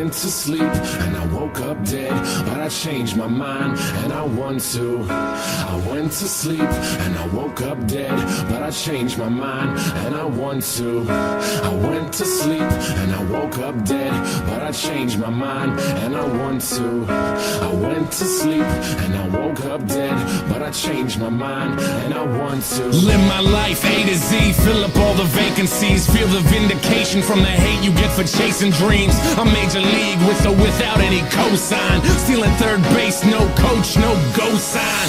went to sleep and I woke up dead, but I changed my mind and I want to. I went to sleep and I woke up dead, but I changed my mind and I want to. I went to sleep and I woke up dead, but I changed my mind and I want to. I went to sleep and I woke up dead, but I changed my mind and I want to. Live my life A to Z, fill up all the vacancies, feel the vindication from the hate you get for chasing dreams. I'm major league with or without any cosign, stealing third base, no coach, no go sign.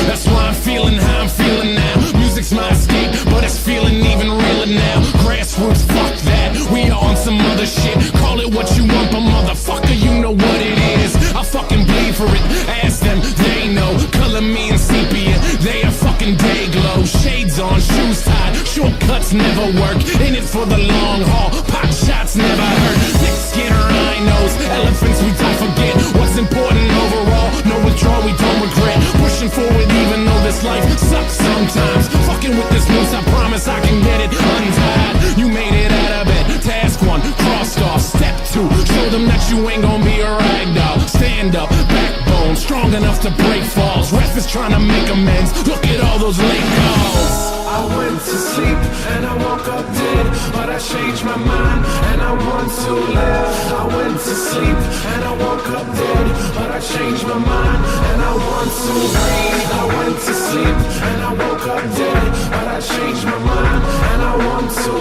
That's why I'm feeling how I'm feeling now. Music's my escape, but it's feeling even realer now. Grassroots, fuck that, we are on some other shit. Call it what you want, but motherfucker, you know what it is. I fucking bleed for it, ask them, they know. Color me in sepia, they are fucking day glow. Shades on, shoes tied, shortcuts never work. In it for the long haul, pot shots never hurt. Thick skin or rhinos, elephants we don't forget. What's important overall, no withdrawal, we don't regret. Pushing forward even though this life sucks sometimes. Fucking with this noose, I promise I can get it untied. You made it out of bed, task one, crossed off. Step two, show them that you ain't gon' be a rag doll. Stand up, backbone, strong enough to break falls. Ref is trying to make amends, look at all those late calls. I went to sleep and I woke up dead, but I changed my mind and I want to live. I went to sleep and I woke up dead, but I changed my mind and I want to breathe. I went to sleep and I woke up dead, but I changed my mind and I want to.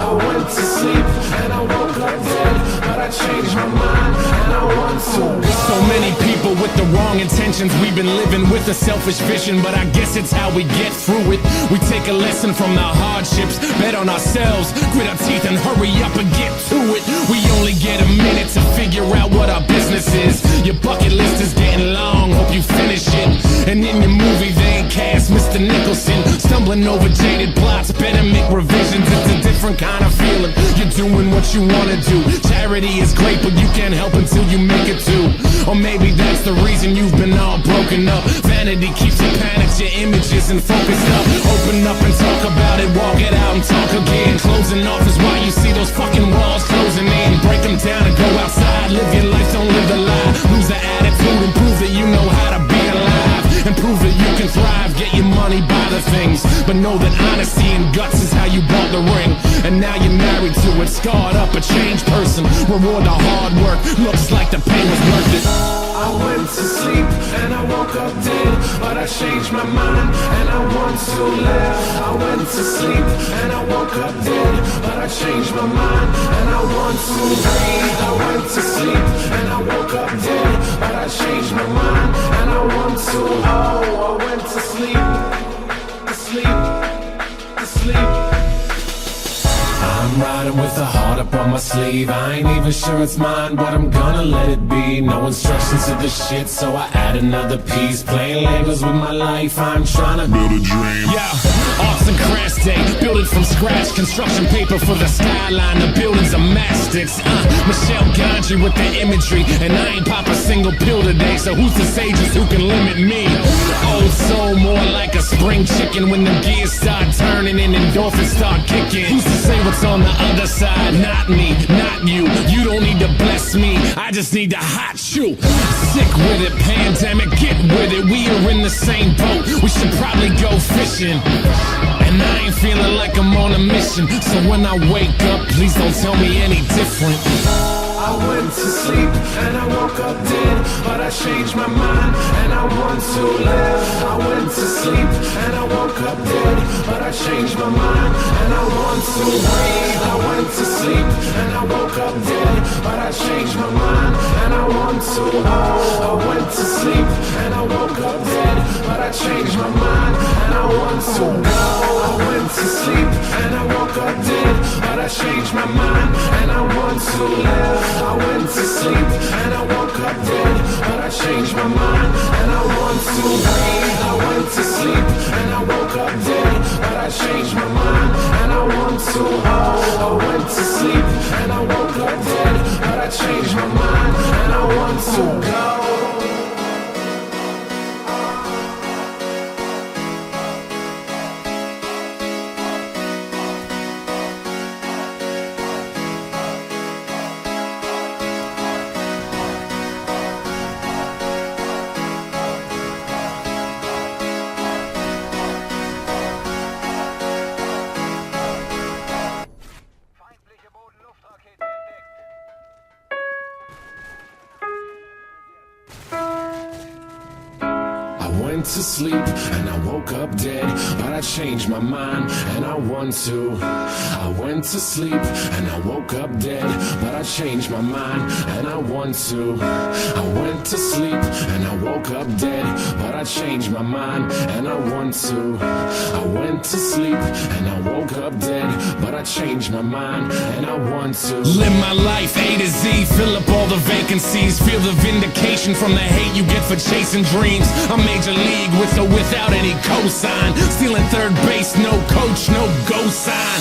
I went to sleep and I woke up dead, but I changed my mind and I want to. So many people with the wrong intentions, we've been living with a selfish vision, but I guess it's how we get through it. We take a lesson from the hardships, bet on ourselves, grit our teeth and hurry up and get to it. We only get a minute to figure out what our business is. Your bucket list is getting long, hope you finish it. And in your movie they cast Mr. Nicholson, stumbling over jaded plots, better make revisions. It's a different kind of feeling, you're doing what you wanna do. Charity is great, but you can't help until you make it too. Or maybe that's the reason you've been all broken up. Vanity keeps you panicked, your images and focused up. Open up and talk about it, walk it out and talk again. Closing off is why you see those fucking walls closing in. Break them down and go outside, live your life, don't live the lie. Lose the attitude and prove that you know how to be alive. And prove that you can thrive, get your money, buy the things. But know that honesty and guts is how you bought the ring. And now you're married to it, scarred up, a changed person. Reward the hard work, looks like the pain was worth it. I went to sleep and I woke up dead, but I changed my mind and I want to live. I went to sleep and I woke up dead, but I changed my mind and I want to breathe. I went to sleep and I woke up dead, but I changed my mind and I want to. Oh, I went to sleep, to sleep, to sleep. I'm riding with a heart up on my sleeve. I ain't even sure it's mine, but I'm gonna let it be. No instructions to the shit, so I add another piece. Playing Legos with my life, I'm trying to build a dream. Yeah, arts and crafts day, build it from scratch. Construction paper for the skyline, the buildings are mastics. Michelle Gondry with the imagery, and I ain't pop a single pill today. So who's the sages who can limit me? Old soul, more like a spring chicken. When the gears start turning and endorphins start kicking. Who's to say what's on the other side? Not me, not you. You don't need to bless me, I just need to hot you. Sick with it, pandemic, get with it. We are in the same boat, we should probably go fishing. And I ain't feeling like I'm on a mission, so when I wake up, please don't tell me any different. I went to sleep and I woke up dead, but I changed my mind and I want to live. I went to sleep and I woke up dead, but I changed my mind and I want to breathe. I went to sleep and I woke up dead, but I changed my mind and I want to. Oh, I went to sleep and I woke up dead, but I changed my mind and I want to go. I went to sleep and I woke up dead, but I changed my mind and I want to live. I went to sleep and I woke up dead, but I changed my mind and I want to breathe. I went to sleep and I woke up dead, but I changed my mind and I want to. Oh, I went to sleep and I woke up dead, but I changed my mind and I want to go. went to sleep and I woke up dead, but I changed my mind and I want to. I went to sleep and I woke up dead, but I changed my mind and I want to. I went to sleep and I woke up dead, but I changed my mind and I want to. I went to sleep and I woke up dead, but I changed my mind and I want to. Live my life A to Z, fill up all the vacancies, feel the vindication from the hate you get for chasing dreams. I'm major league with or without any cosign, stealing third base, no coach, no go sign.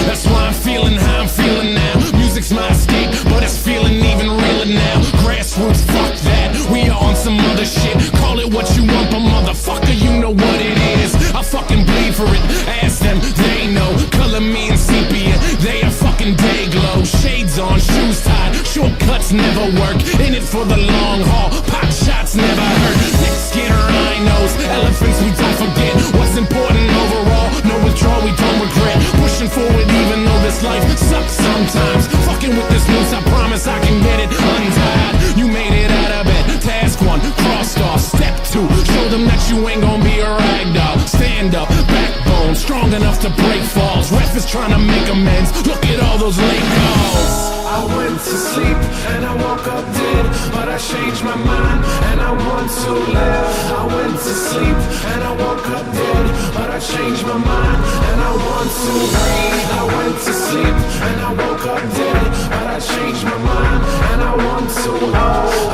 That's why I'm feeling how I'm feeling now. Music's my escape, but it's feeling even realer now. Grassroots, fuck that, we are on some other shit. Call it what you want, but motherfucker, you know what it is. I fucking bleed for it, ask them, they know. Color me in sepia, they a fucking day glow. Shades on, shoes tied, shortcuts never work. In it for the long haul, pot shots never hurt. Thick skin, rhinos, elephants we don't forget. What's important overall, no withdrawal, we don't regret. Pushing forward even though this life sucks sometimes. Fucking with this noose, I promise I can get it untied. You made it out of bed, task one, crossed off. Step two, show them that you ain't gon' be a ragdoll. Stand up, backbone, strong enough to break falls. Ref is trying to make amends, look at all those late calls. I went to sleep and I woke up dead, but I changed my mind and I want to live. I went to sleep and I woke up dead, but I changed my mind and I want to breathe. I went to sleep and I woke up dead, but I changed my mind and I want to.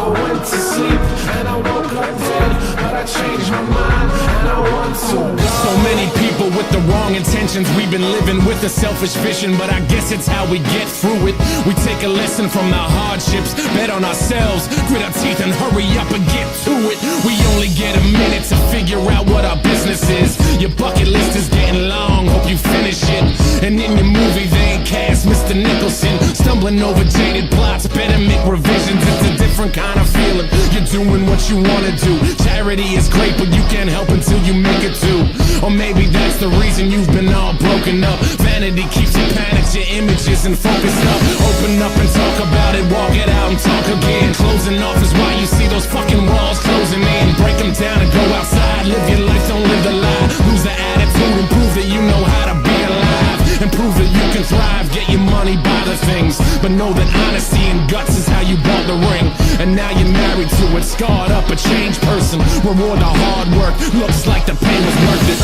I went to sleep and I woke up dead, but I changed my mind and I want to. So many people with the wrong intentions, we've been living with a selfish vision, but I guess it's how we get through it. We take a lesson from the hardships, bet on ourselves, grit our teeth and hurry up and get to it. We only get a minute to figure out what our business is. Your bucket list is getting long, hope you finish it. And in your movie they ain't cast Mr. Nicholson, stumbling over jaded plots, better make revisions. It's a different kind of feeling, you're doing what you wanna do. Charity is great, but you can't help until you make it too. Or maybe that's the reason you've been all broken up. Vanity keeps you panicked, your images and focused up. Open up and talk about it, walk it out and talk again. Closing off is why you see those fucking walls closing in. Break them down and go outside, live your life, don't live the lie. Lose the attitude and prove that you know how to be alive. And prove that you can thrive, get your money, buy the things. But know that honesty and guts is how you bought the ring. And now you're married to it, scarred up, a changed person. Reward the hard work, looks like the pain was worth it.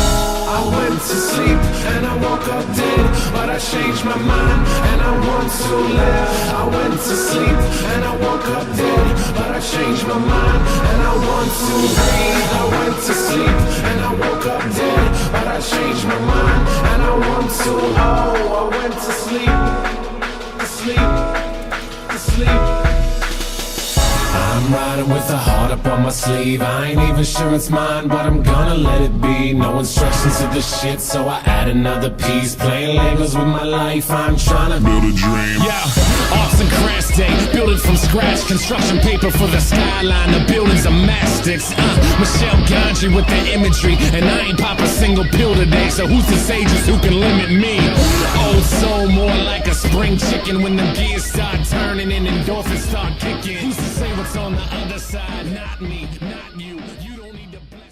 I went to sleep and I woke up dead, but I changed my mind and I want to live. I went to sleep and I woke up dead, but I changed my mind and I want to breathe. I went to sleep and I woke up dead, but I changed my mind and I want to. Oh, I went to sleep, to sleep, to sleep. I'm riding with a heart up on my sleeve. I ain't even sure it's mine, but I'm gonna let it be. No instructions to the shit, so I add another piece. Playing Legos with my life, I'm trying to build a dream. Yeah, arts and crafts day, build it from scratch. Construction paper for the skyline, the buildings are mastics. Michelle Gondry with the imagery, and I ain't pop a single pill today. So who's the sages who can limit me? Old soul, more like a spring chicken. When the gears start turning and endorphins start kicking. Who's to say what's on the other side? Not me, not you. You don't need to blame.